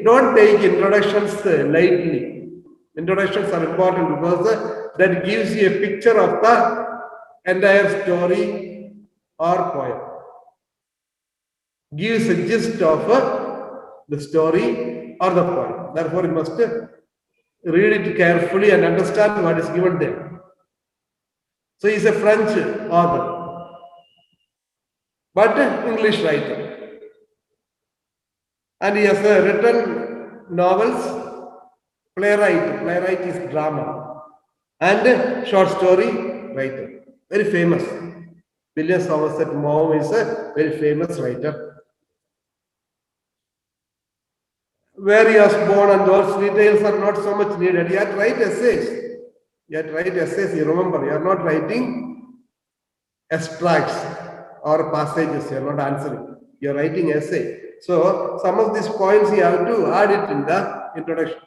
don't take introductions lightly. Introductions are important because that gives you a picture of the entire story or poem. Gives a gist of the story or the poem. Therefore, you must read it carefully and understand what is given there. So, he is a French author, but English writer. And he has written novels, playwright. Playwright is drama. And short story writer. Very famous. William Somerset Maugham is a very famous writer. Where he was born and those details are not so much needed. You have to write essays. You have to write essays. You remember, you are not writing extracts or passages. You are not answering. You are writing essay. So some of these points you have to add it in the introduction.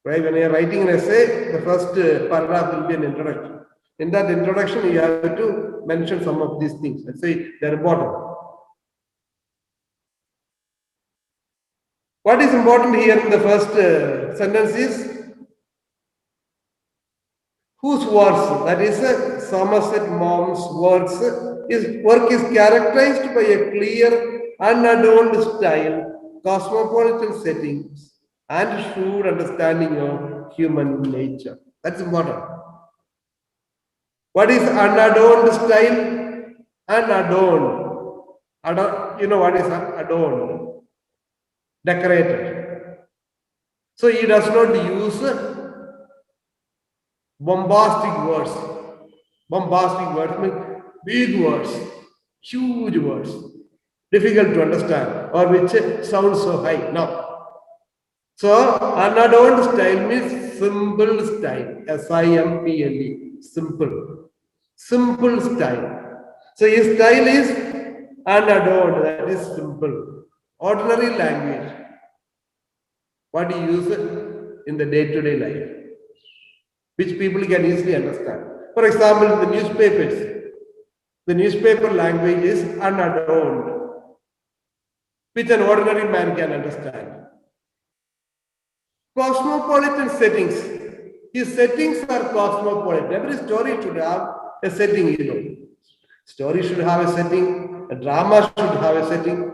Right? When you are writing an essay, the first paragraph will be an introduction. In that introduction, you have to mention some of these things. Let's say they are important. What is important here in the first sentence is whose words, that is Somerset Maugham's words, his work is characterized by a clear, unadorned style, cosmopolitan settings, and shrewd understanding of human nature. That's important. What is unadorned style? Unadorned. You know what is adorned? Decorated. So he does not use bombastic words. Bombastic words mean big words, huge words, difficult to understand, or which sound so high. No. So unadorned style means simple style. S-I-M-P-L-E. Simple. Simple style. So his style is unadorned, that is simple. Ordinary language, what you use in the day-to-day life, which people can easily understand. For example, in the newspapers, the newspaper language is unadorned, which an ordinary man can understand. Cosmopolitan settings. His settings are cosmopolitan. Every story should have a setting, you know. Story should have a setting, a drama should have a setting.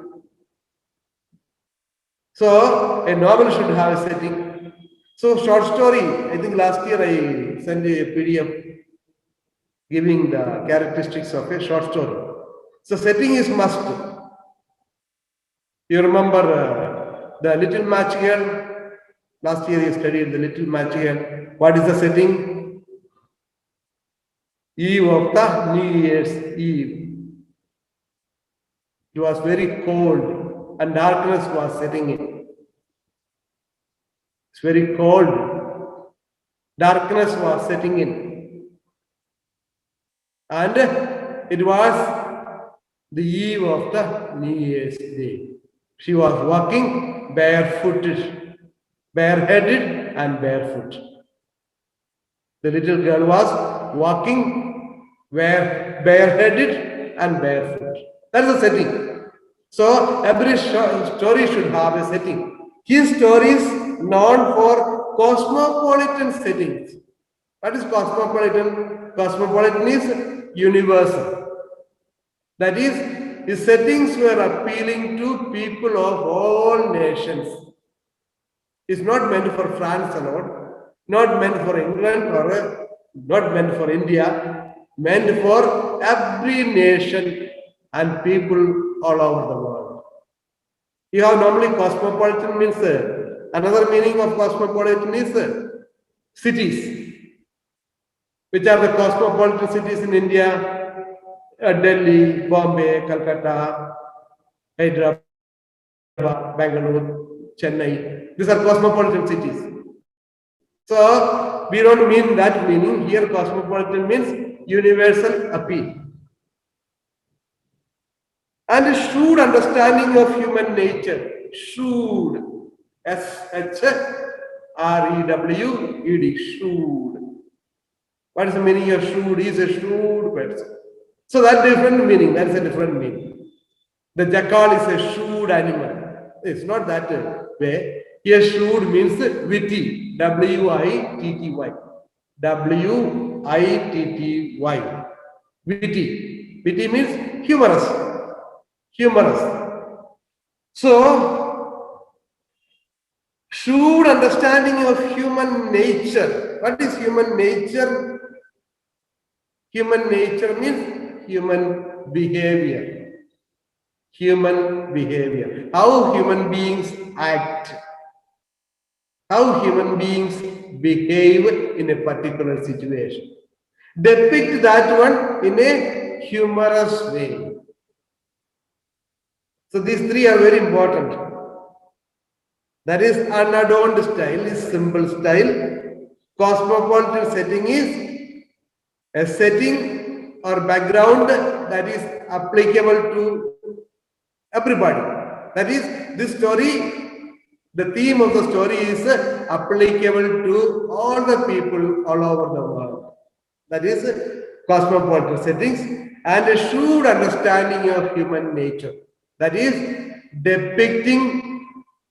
So a novel should have a setting. So short story, I think last year I sent you a PDF giving the characteristics of a short story. So setting is must. You remember the Little Match Girl? Last year you studied the Little Match Girl. What is the setting? Eve of the New Year's Eve. It was very cold and darkness was setting in. It's very cold. Darkness was setting in. And it was the eve of the New Year's Day. She was walking barefooted, bareheaded and barefoot. The little girl was walking bareheaded and barefoot. That's the setting. So every story should have a setting. His story is known for cosmopolitan settings. What is cosmopolitan? Cosmopolitan is universal. That is, his settings were appealing to people of all nations. It's not meant for France alone, not meant for England or not meant for India, meant for every nation and people all over the world. You have normally cosmopolitan means another meaning of cosmopolitan is cities. Which are the cosmopolitan cities in India? Delhi, Bombay, Calcutta, Hyderabad, Bangalore, Chennai. These are cosmopolitan cities. So we don't mean that meaning. Here cosmopolitan means universal appeal. And a shrewd understanding of human nature. Shrewd. S-H-R-E-W-E-D. Shrewd. What is the meaning of shrewd? He is a shrewd person. So that different meaning. That is a different meaning. The jackal is a shrewd animal. It's not that way. Here, shrewd means witty. W-I-T-T-Y. W-I-T-T-Y. Witty. Witty means humorous. Humorous. So, shrewd understanding of human nature. What is human nature? Human nature means human behavior. Human behavior. How human beings act. How human beings behave in a particular situation. Depict that one in a humorous way. So these three are very important. That is, unadorned style is simple style. Cosmopolitan setting is a setting or background that is applicable to everybody. That is, this story, the theme of the story is applicable to all the people all over the world. That is cosmopolitan settings and a shrewd understanding of human nature. That is depicting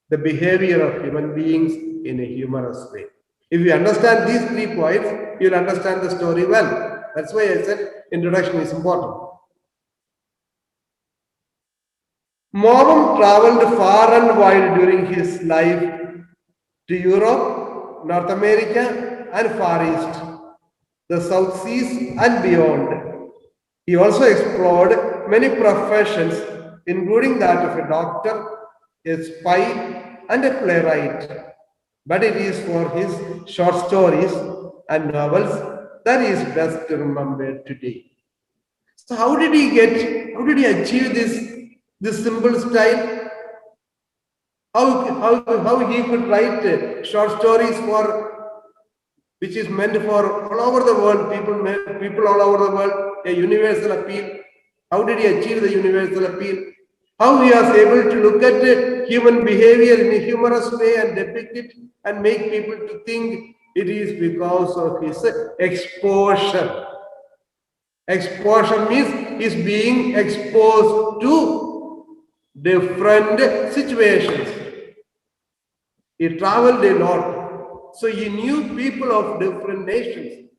the behavior of human beings in a humorous way. If you understand these 3 points, you'll understand the story well. That's why I said introduction is important. Maugham traveled far and wide during his life to Europe, North America, and Far East, the South Seas, and beyond. He also explored many professions, including that of a doctor, a spy, and a playwright. But it is for his short stories and novels that he is best remembered today. So how did he achieve this simple style? How he could write short stories which is meant for all over the world, people all over the world, a universal appeal. How did he achieve the universal appeal? How he was able to look at human behavior in a humorous way and depict it and make people to think it is because of his exposure. Exposure means he's being exposed to different situations. He traveled a lot. So he knew people of different nations.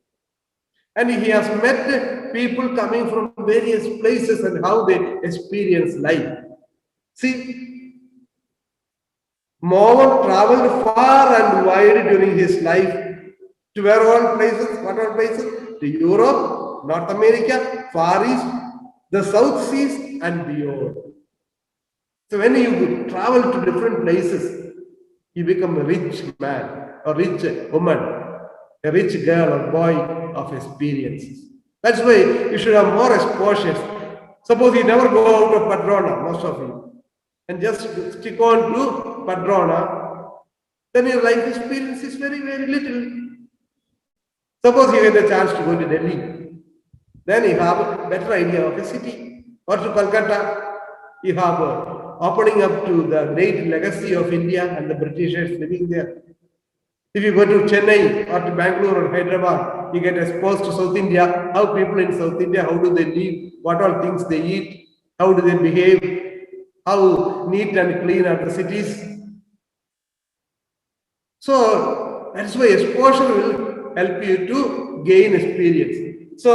And he has met people coming from various places and how they experience life. See, Maugham traveled far and wide during his life to where all places, what all places? To Europe, North America, Far East, the South Seas, and beyond. So when you travel to different places, you become a rich man, a rich woman, a rich girl or boy of experiences. That's why you should have more exposures. Suppose you never go out of Padrona, most of you, and just stick on to Padrona, then your life experience is very, very little. Suppose you get a chance to go to Delhi, then you have a better idea of a city. Or to Calcutta, you have opening up to the great legacy of India and the Britishers living there. If you go to Chennai or to Bangalore or Hyderabad, you get exposed to South India, how people in South India, how do they live, what all things they eat, how do they behave, how neat and clean are the cities. So that's why exposure will help you to gain experience. So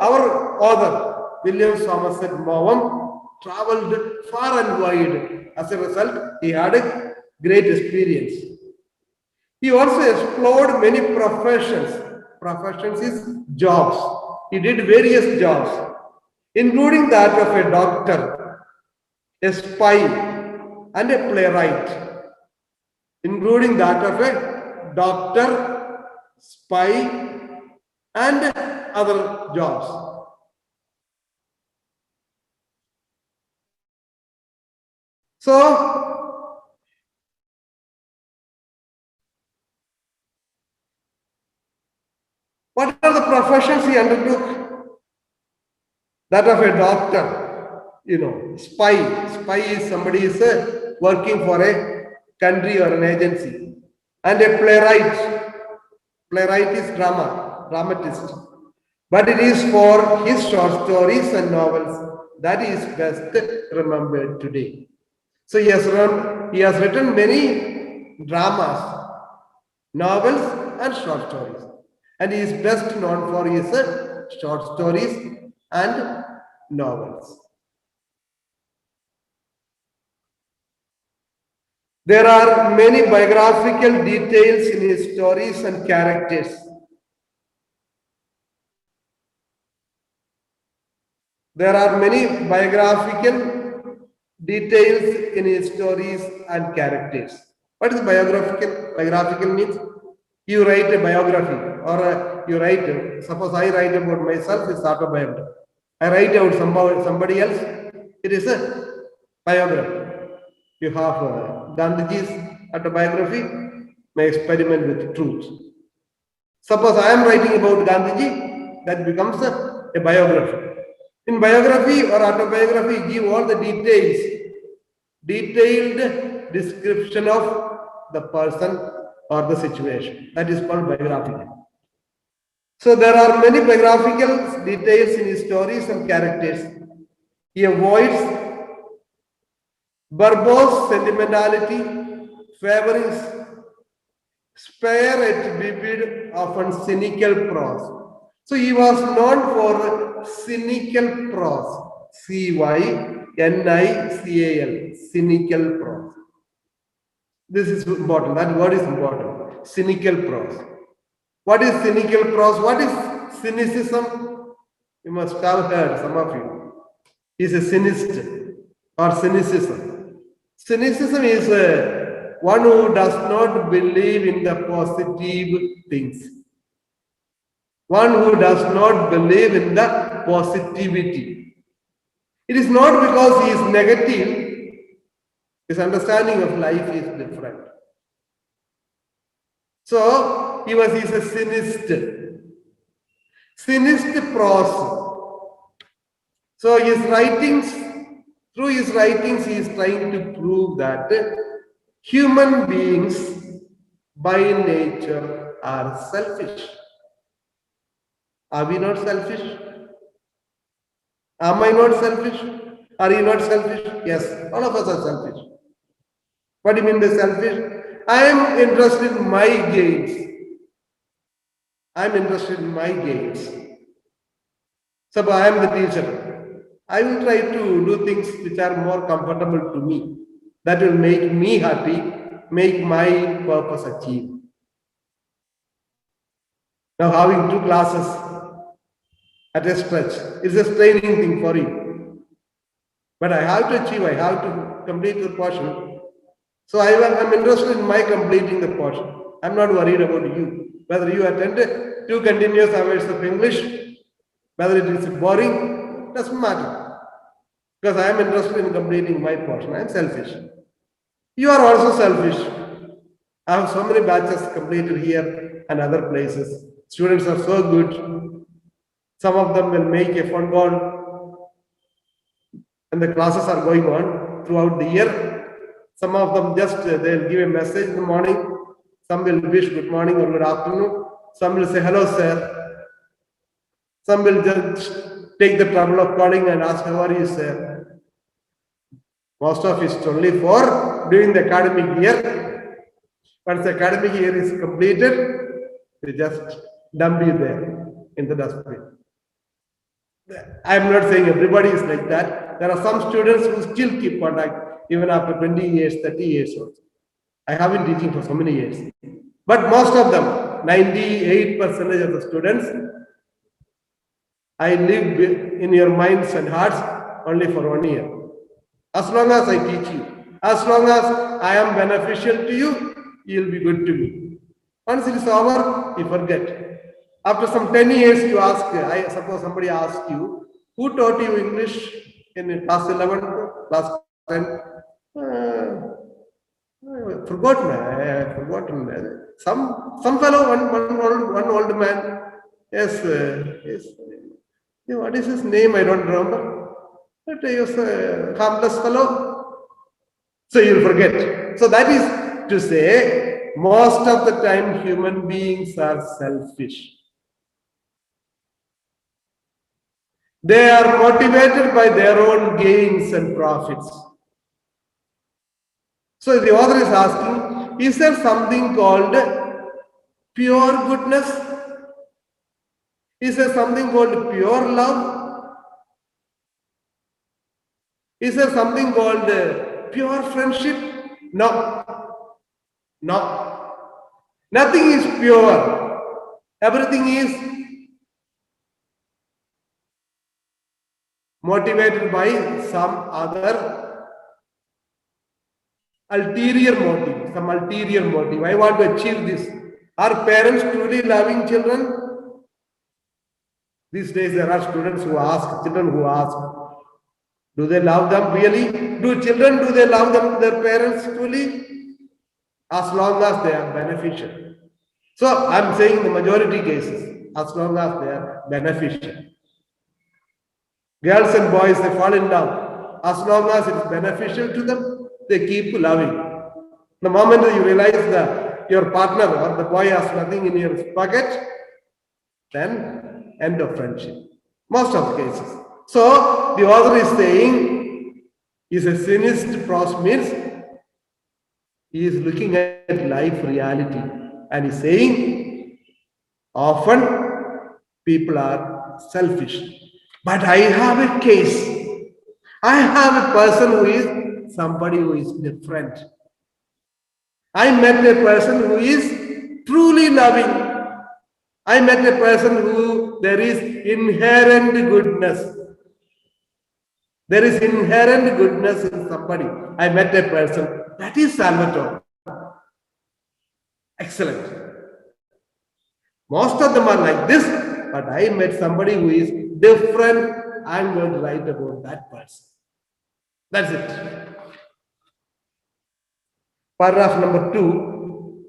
our author, William Somerset Maugham, traveled far and wide. As a result, he had a great experience. He also explored many professions. Professions is jobs. He did various jobs, including that of a doctor, a spy, and a playwright. Including that of a doctor, spy, and other jobs. So, what are the professions he undertook? That of a doctor, spy. Spy is somebody is working for a country or an agency. And a playwright. Playwright is dramatist. But it is for his short stories and novels that is best remembered today. So he has written many dramas, novels, and short stories. And he is best known for his short stories and novels. There are many biographical details in his stories and characters. There are many biographical details in his stories and characters. What is biographical? Biographical means you write a biography or you write, suppose I write about myself, it's autobiography. I write about somebody else, it is a biography. You have Gandhiji's autobiography, my experiment with truth. Suppose I am writing about Gandhiji, that becomes a biography. In biography or autobiography, give all the detailed description of the person or the situation. That is called biography. So there are many biographical details in his stories and characters. He avoids verbose sentimentality, favoring spare yet vivid, often cynical prose. So he was known for cynical prose. CYNICAL, cynical prose. This is important. That word is important. Cynical prose. What is cynical prose? What is cynicism? You must have heard, some of you. Is a cynist or cynicism. Cynicism is one who does not believe in the positive things. One who does not believe in the positivity. It is not because he is negative, his understanding of life is different. So he is a cynist. Cynist prose. So his writings, through his writings, he is trying to prove that human beings by nature are selfish. Are we not selfish? Am I not selfish? Are you not selfish? Yes, all of us are selfish. What do you mean by selfish? I am interested in my gains. I am interested in my gains. Suppose I am the teacher. I will try to do things which are more comfortable to me. That will make me happy, make my purpose achieved. Now having 2 classes at a stretch is a straining thing for you. But I have to achieve, I have to complete the portion. So I am interested in my completing the portion. I'm not worried about you. Whether you attend 2 continuous hours of English, whether it is boring, doesn't matter. Because I am interested in completing my portion. I am selfish. You are also selfish. I have so many batches completed here and other places. Students are so good. Some of them will make a phone call and the classes are going on throughout the year. Some of them just, they'll give a message in the morning. Some will wish good morning or good afternoon. Some will say, hello, sir. Some will just take the trouble of calling and ask, how are you, sir? Most of it is only for during the academic year. Once the academic year is completed, they just dump you there in the dustbin. I am not saying everybody is like that. There are some students who still keep contact even after 20 years, 30 years old. I have been teaching for so many years. But most of them, 98% of the students, I live in your minds and hearts only for 1 year. As long as I teach you, as long as I am beneficial to you, you will be good to me. Once it is over, you forget. After some 10 years, you ask, I suppose somebody asks you, who taught you English in class 11, class 10? Forgotten. I have forgotten. Some fellow, one old man. Yes, yes. What is his name? I don't remember. But he was a harmless fellow. So you'll forget. So that is to say, most of the time human beings are selfish. They are motivated by their own gains and profits. So the author is asking, is there something called pure goodness? Is there something called pure love? Is there something called pure friendship? No. No. Nothing is pure. Everything is motivated by some other ulterior motive, some ulterior motive. I want to achieve this. Are parents truly loving children? These days there are students who ask, children who ask, do they love them really? Do they love them, their parents truly? As long as they are beneficial. So I'm saying the majority cases, as long as they are beneficial. Girls and boys, they fall in love. As long as it's beneficial to them, they keep loving. The moment that you realize that your partner or the boy has nothing in your pocket, then end of friendship. Most of the cases. So the author is saying, is a cynist pros means he is looking at life reality and he's saying, often people are selfish. But I have a case. I have a person who is somebody who is different. I met a person who is truly loving. I met a person who there is inherent goodness. There is inherent goodness in somebody. I met a person. That is Salvatore. Excellent. Most of them are like this, but I met somebody who is different. I'm going to write about that person. That's it. Paragraph number 2.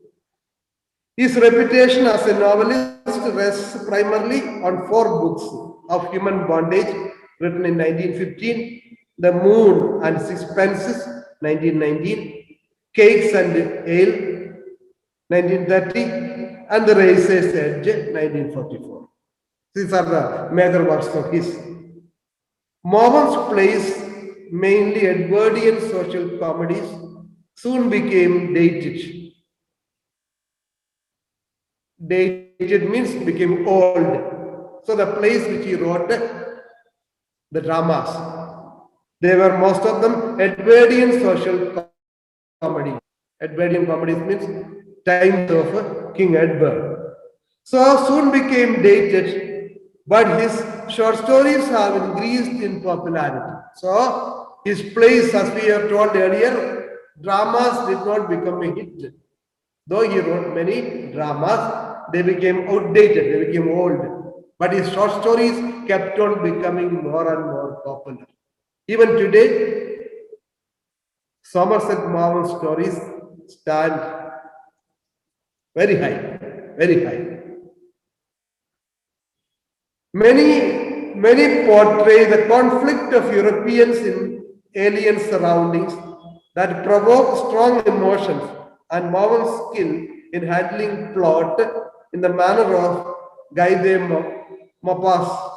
His reputation as a novelist rests primarily on 4 books of human bondage written in 1915, The Moon and Sixpences, 1919, Cakes and Ale, 1930, and The Razor's Edge, 1944. These are the major works of his. Mormon's plays, mainly Edwardian social comedies, soon became dated. Dated means became old. So the plays which he wrote, the dramas, they were most of them Edwardian social comedy. Edwardian comedies means times of King Edward. So soon became dated, but his short stories have increased in popularity. So his plays, as we have told earlier, dramas did not become a hit. Though he wrote many dramas, they became outdated, they became old. But his short stories kept on becoming more and more popular. Even today, Somerset Maugham stories stand very high, very high. Many portray the conflict of Europeans in alien surroundings that provoke strong emotions, and Maugham skill in handling plot in the manner of Guy de Maupassant.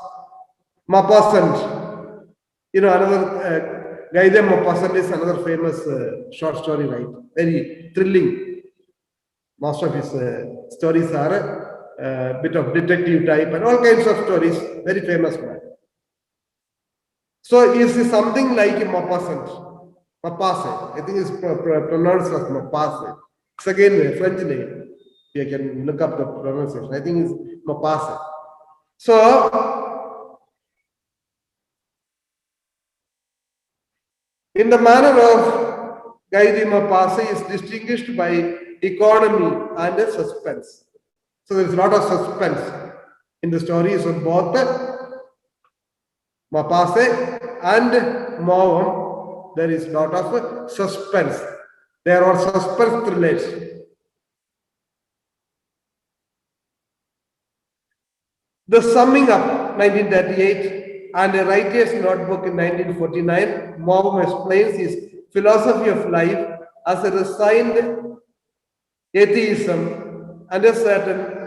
You know, another Guy de Maupassant is another famous short story writer, very thrilling. Most of his stories are a bit of detective type and all kinds of stories, very famous man. So is something like Maupassant, Maupassant. I think it's pronounced as Maupassant. It's again a French name. You can look up the pronunciation. I think it's Maupassant. So, in the manner of Guy de Maupassant is distinguished by economy and suspense. So there's a lot of suspense in the stories of both Maupassant and Maugham. There is a lot of suspense. There are suspense thrillers. The Summing Up, 1938, and a Writer's Notebook in 1949, Maugham explains his philosophy of life as a resigned atheism and a certain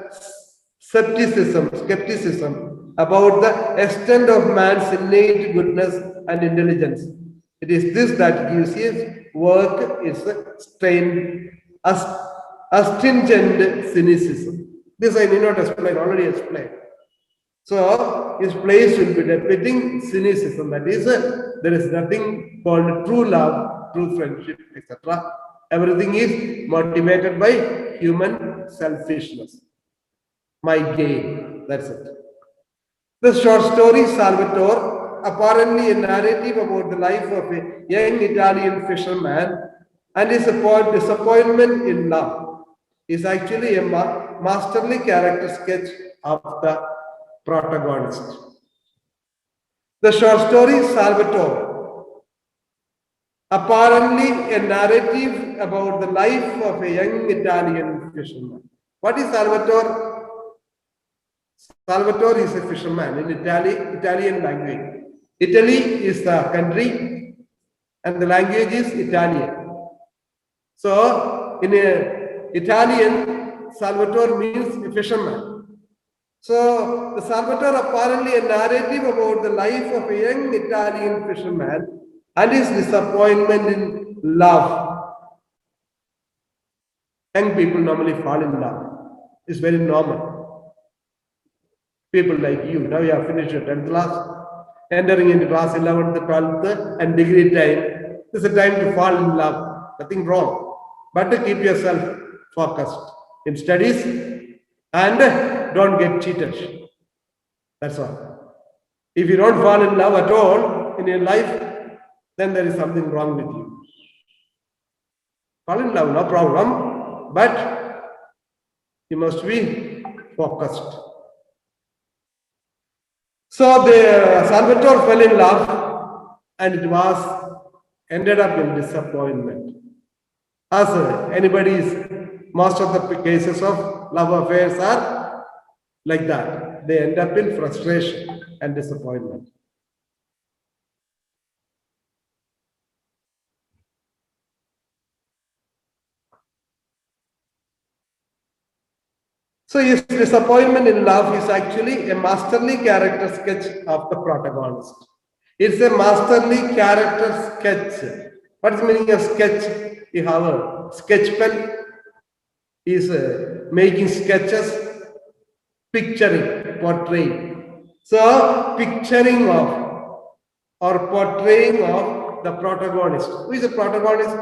skepticism about the extent of man's innate goodness and intelligence. It is this that gives his work is astringent cynicism. This I need not explain, already explained. So his plays will be depicting cynicism. That is, there is nothing called true love, true friendship, etc. Everything is motivated by human selfishness. My gain. That's it. The short story Salvatore, apparently a narrative about the life of a young Italian fisherman and his disappointment in love, is actually a masterly character sketch of the protagonist. The short story Salvatore, apparently a narrative about the life of a young Italian fisherman. What is Salvatore? Salvatore is a fisherman in Italian language. Italy is the country and the language is Italian. So in Italian, Salvatore means a fisherman. So the Salvatore apparently a narrative about the life of a young Italian fisherman and his disappointment in love. Young people normally fall in love. It's very normal. People like you, now you have finished your 10th class, entering into class 11th, 12th, and degree time. This is a time to fall in love. Nothing wrong. But to keep yourself focused in studies and don't get cheated. That's all. If you don't fall in love at all in your life, then there is something wrong with you. Fall in love, no problem, but you must be focused. So the Salvatore fell in love and it was ended up in disappointment. As most of the cases of love affairs are like that. They end up in frustration and disappointment. So his disappointment in love is actually a masterly character sketch of the protagonist. It's a masterly character sketch. What is the meaning of sketch? You have a sketch pen. Is making sketches, picturing, portraying. So picturing of or portraying of the protagonist. Who is the protagonist?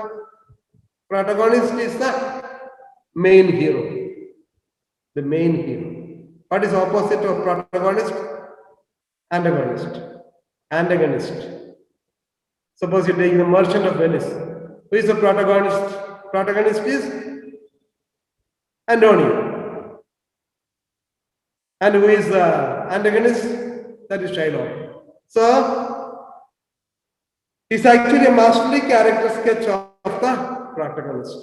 Protagonist is the main hero. The main hero. What is opposite of protagonist? Antagonist. Antagonist. Suppose you take the Merchant of Venice. Who is the protagonist? Protagonist is Antonio. And who is the antagonist? That is Shylock. So it's actually a masterly character sketch of the protagonist.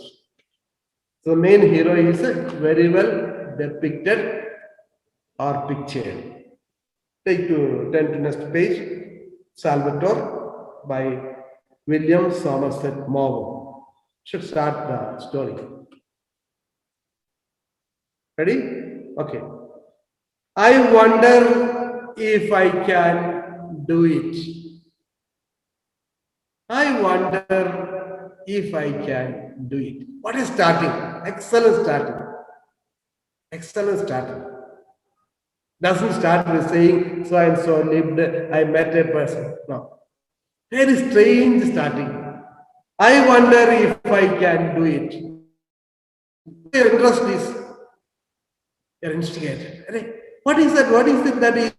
So the main hero is very well depicted or pictured. Take to turn to next page. Salvatore by William Somerset Maugham. Should start the story. Ready? Okay. I wonder if I can do it. I wonder if I can do it. What is starting? Excellent starting. Excellent starting. Doesn't start with saying so and so lived, I met a person. No. Very strange starting. I wonder if I can do it. Your interest is you're instigated. What is that? What is it that he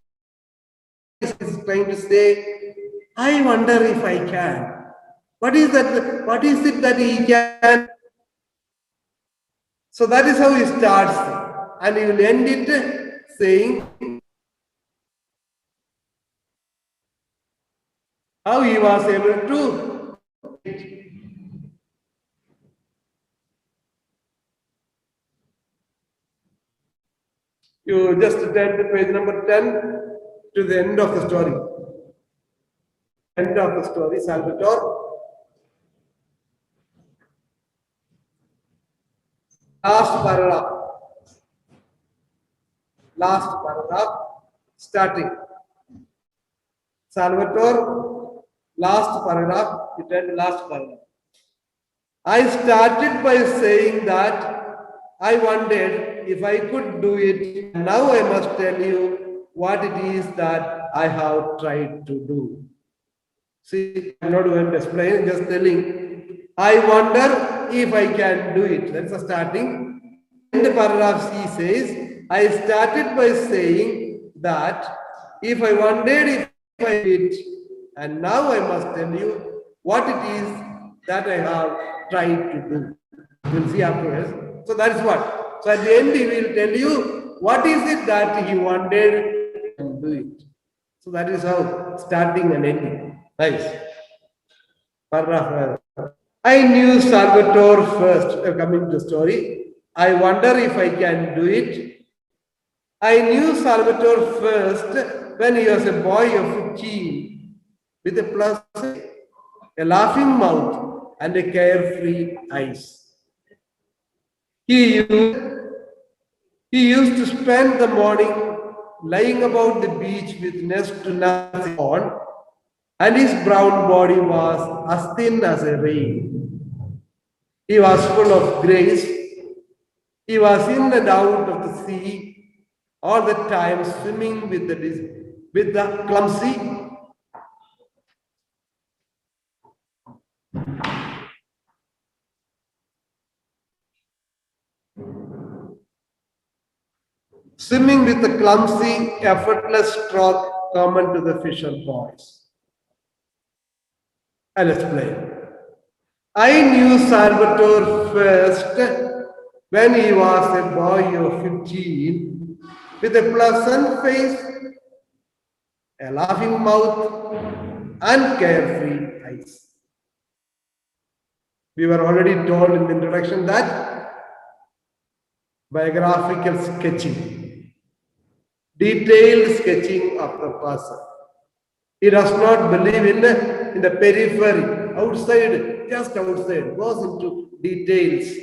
is trying to say? I wonder if I can. What is that? What is it that he can? So that is how he starts. And he will end it saying how he was able to. You just turn to page number 10 to the end of the story. End of the story, Salvatore. Last paragraph. Last paragraph. Starting. Salvatore, last paragraph. You turn to last paragraph. I started by saying that I wondered if I could do it. Now I must tell you what it is that I have tried to do. See, I'm not going to explain, just telling. I wonder if I can do it. That's the starting. In the paragraph, he says, I started by saying that if I wondered if I did, and now I must tell you what it is that I have tried to do. We'll see afterwards. So that's what. So at the end, he will tell you what is it that he wanted to do it. So that is how starting and ending. Nice. Paragraph. I knew Salvatore first, coming to the story. I wonder if I can do it. I knew Salvatore first when he was a boy of 15 with a plus, a laughing mouth, and a carefree eyes. He used to spend the morning lying about the beach with next to nothing on, and his brown body was as thin as a rain. He was full of grace. He was in and out of the sea all the time, swimming with the clumsy. Swimming with the clumsy, effortless stroke common to the fisher boys. I'll explain. I knew Salvatore first when he was a boy of 15 with a pleasant face, a laughing mouth, and carefree eyes. We were already told in the introduction that biographical sketching, detailed sketching of the person. He does not believe in the periphery, outside, just outside, goes into details.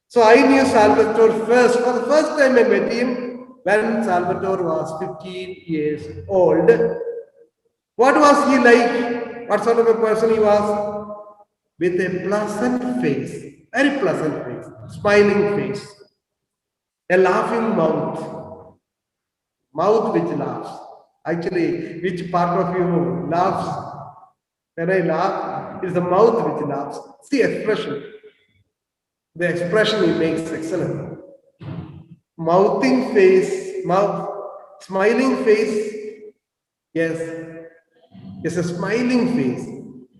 So I knew Salvatore first. For the first time I met him when Salvatore was 15 years old. What was he like? What sort of a person he was? With a pleasant face, very pleasant face, smiling face, a laughing mouth which laughs. Actually, which part of you laughs? When I laugh, it's the mouth which laughs. See expression. The expression he makes excellent. Mouthing face, mouth, smiling face. Yes, it's a smiling face.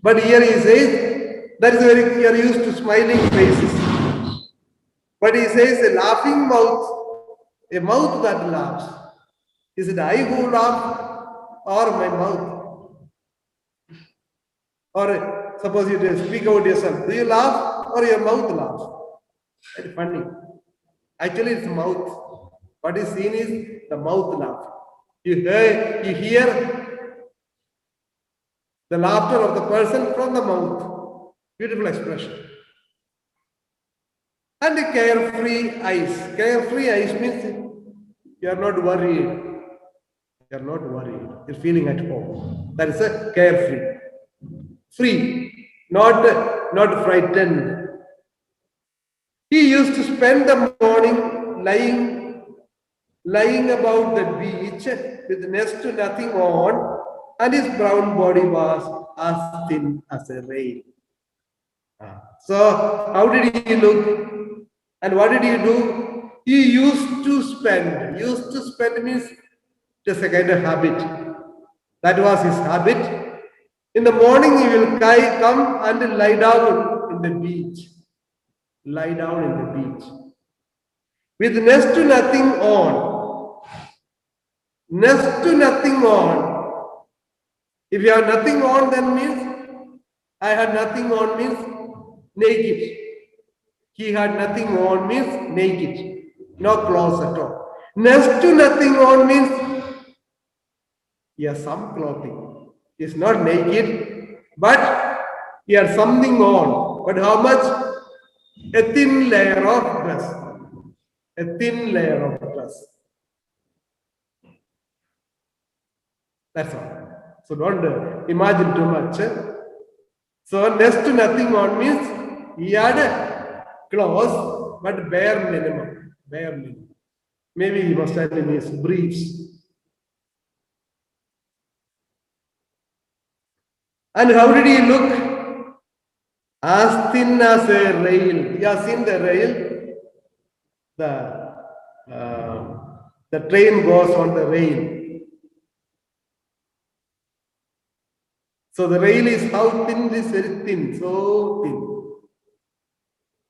But here he says that is very, you are used to smiling faces. But he says a laughing mouth, a mouth that laughs. Is it I who laugh or my mouth? Or suppose you speak out yourself. Do you laugh or your mouth laughs? Very funny. Actually, it's mouth. What is seen is the mouth laugh. You hear the laughter of the person from the mouth. Beautiful expression. And the carefree eyes. Carefree eyes means you are not worried. You are not worried. You're feeling at home. That is a carefree. Free, not frightened. He used to spend the morning lying about the beach with next to nothing on, and his brown body was as thin as a rail. So, how did he look? And what did he do? He used to spend. Used to spend means just a kind of habit. That was his habit. In the morning, he will come and lie down in the beach. Lie down in the beach. With next to nothing on. Next to nothing on. If you have nothing on, then means I had nothing on means naked. He had nothing on means naked. No clothes at all. Next to nothing on means he has some clothing. He is not naked, but he has something on. But how much? A thin layer of dress. A thin layer of dress. That's all. So don't imagine too much. So next to nothing on means He had clothes, but bare minimum. Bare minimum. Maybe he must have in his briefs. And how did he look? As thin as a rail. You have seen the rail? The train goes on the rail. So the rail is how thin? It is very thin, so thin.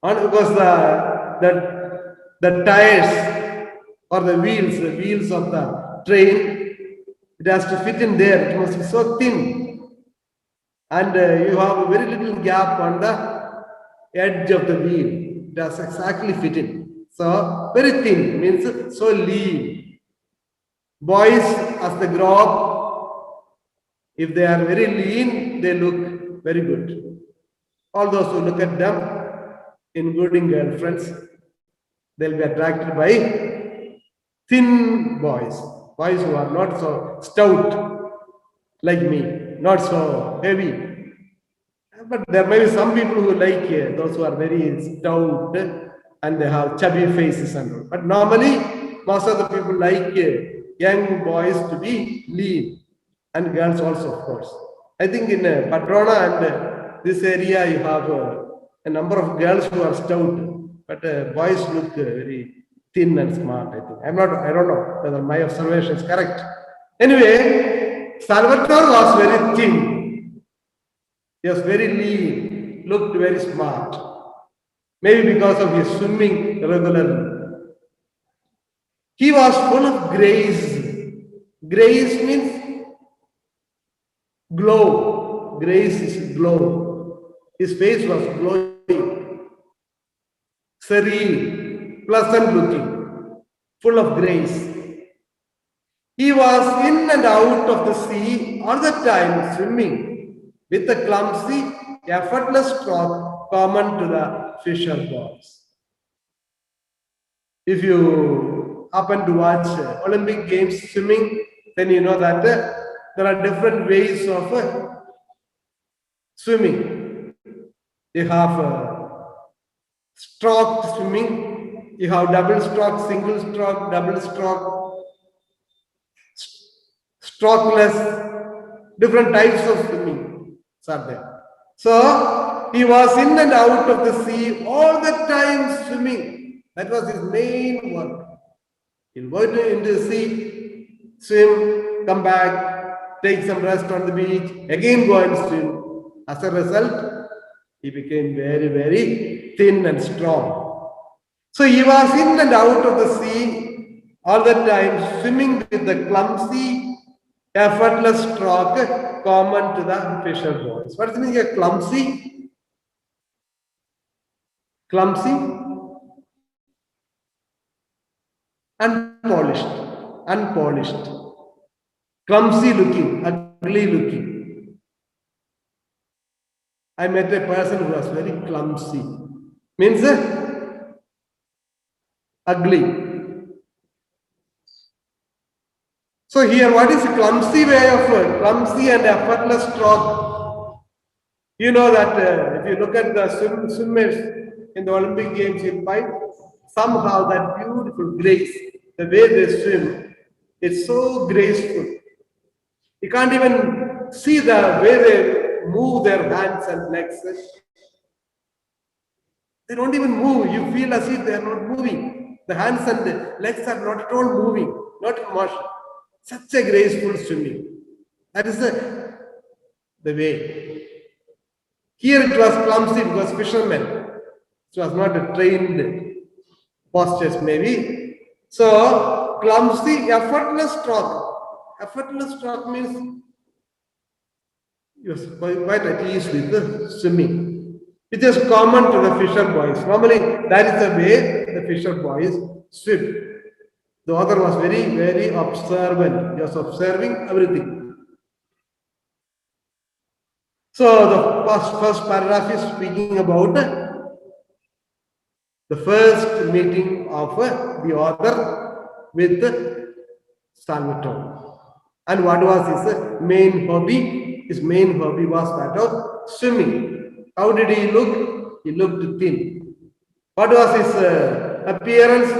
And because the tires or the wheels of the train, it has to fit in there. It must be so thin, and you have a very little gap on the edge of the wheel. It does exactly fit in. So very thin means so lean. Boys, as they grow up, if they are very lean, they look very good. All those who look at them, including girlfriends, they'll be attracted by thin boys who are not so stout like me, not so heavy. But there may be some people who like those who are very stout and they have chubby faces and all. But normally, most of the people like young boys to be lean, and girls also, of course. I think in Padrona and this area, you have a number of girls who are stout, but boys look very thin and smart. I think I don't know whether my observation is correct. Anyway, Salvatore was very thin. He was very lean, looked very smart. Maybe because of his swimming regularly. He was full of grace. Grace means glow. Grace is glow. His face was glowing, serene, pleasant looking, full of grace. He was in and out of the sea all the time, swimming with a clumsy, effortless stroke common to the fisher boys. If you happen to watch Olympic Games swimming, then you know that there are different ways of swimming. You have stroke swimming, you have double stroke, single stroke, double stroke, strokeless, different types of swimming are there. So he was in and out of the sea all the time swimming. That was his main work. He'll go into the sea, swim, come back, take some rest on the beach, again go and swim. As a result, he became very, very thin and strong. So he was in and out of the sea all the time, swimming with the clumsy, effortless stroke common to the fisher boys. What does it mean here? Clumsy? Clumsy? Unpolished. Unpolished. Clumsy looking, ugly looking. I met a person who was very clumsy. Means ugly. So here, what is clumsy way of clumsy and effortless stroke? You know that if you look at the swimmers in the Olympic Games, you'll find somehow that beautiful grace, the way they swim, it's so graceful. You can't even see the way they move their hands and legs. They don't even move. You feel as if they are not moving. The hands and the legs are not at all moving, not in motion. Such a graceful swimming. That is the way. Here it was clumsy because fishermen. It was not a trained postures maybe. So clumsy, effortless stroke. Effortless stroke means you're quite at ease with the swimming. It is common to the fisher boys. Normally that is the way the fisher boys swim. The author was very, very observant. He was observing everything. So the first paragraph is speaking about the first meeting of the author with Salvatore. And what was his main hobby? His main hobby was that of swimming. How did he look? He looked thin. What was his appearance?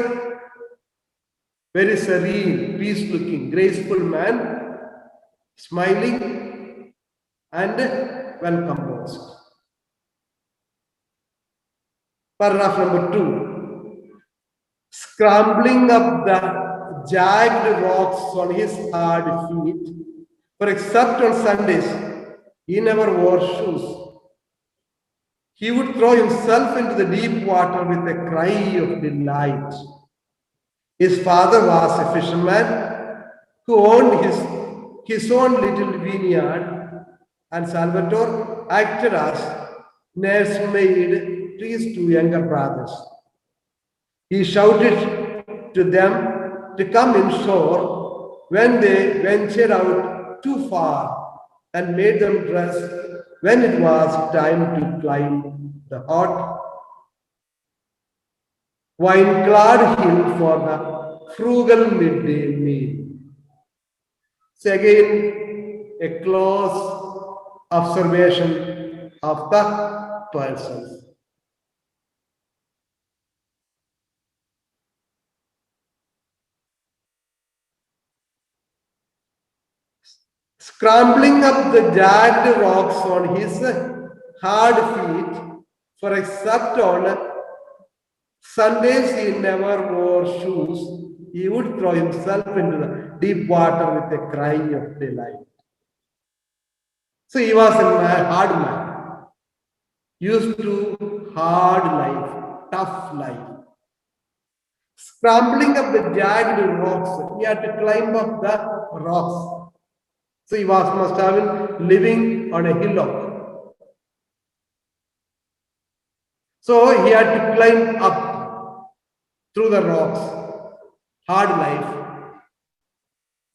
Very serene, peace-looking, graceful man, smiling and well composed. Paragraph number 2. Scrambling up the jagged rocks on his hard feet, for except on Sundays, he never wore shoes. He would throw himself into the deep water with a cry of delight. His father was a fisherman who owned his own little vineyard, and Salvatore acted as nursemaid to his two younger brothers. He shouted to them to come inshore when they ventured out too far and made them dress when it was time to climb the hot, wine-clad hill for the frugal midday meal. So again, a close observation of the persons. Scrambling up the jagged rocks on his hard feet, for except on Sundays he never wore shoes. He would throw himself into the deep water with a cry of delight. So he was a hard man, used to hard life, tough life. Scrambling up the jagged rocks, he had to climb up the rocks. So he must have been living on a hillock. So he had to climb up through the rocks. Hard life.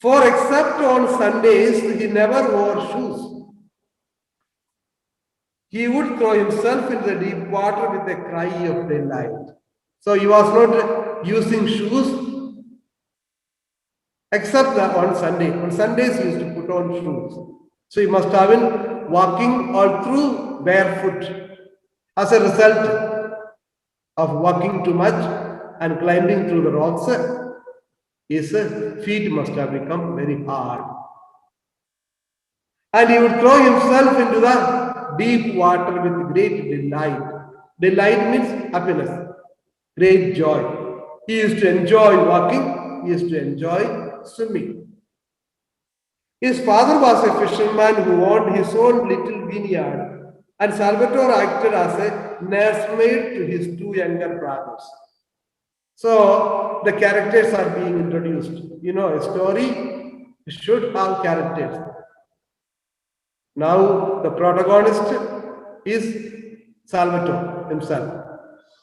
For except on Sundays, he never wore shoes. He would throw himself into the deep water with a cry of delight. So he was not using shoes except on Sunday. On Sundays he used to put on shoes. So he must have been walking all through barefoot. As a result of walking too much and climbing through the rocks, his feet must have become very hard. And he would throw himself into the deep water with great delight. Delight means happiness, great joy. He used to enjoy walking, he used to enjoy swimming. His father was a fisherman who owned his own little vineyard, and Salvatore acted as a nursemaid to his two younger brothers. So the characters are being introduced. You know, a story should have characters. Now the protagonist is Salvatore himself.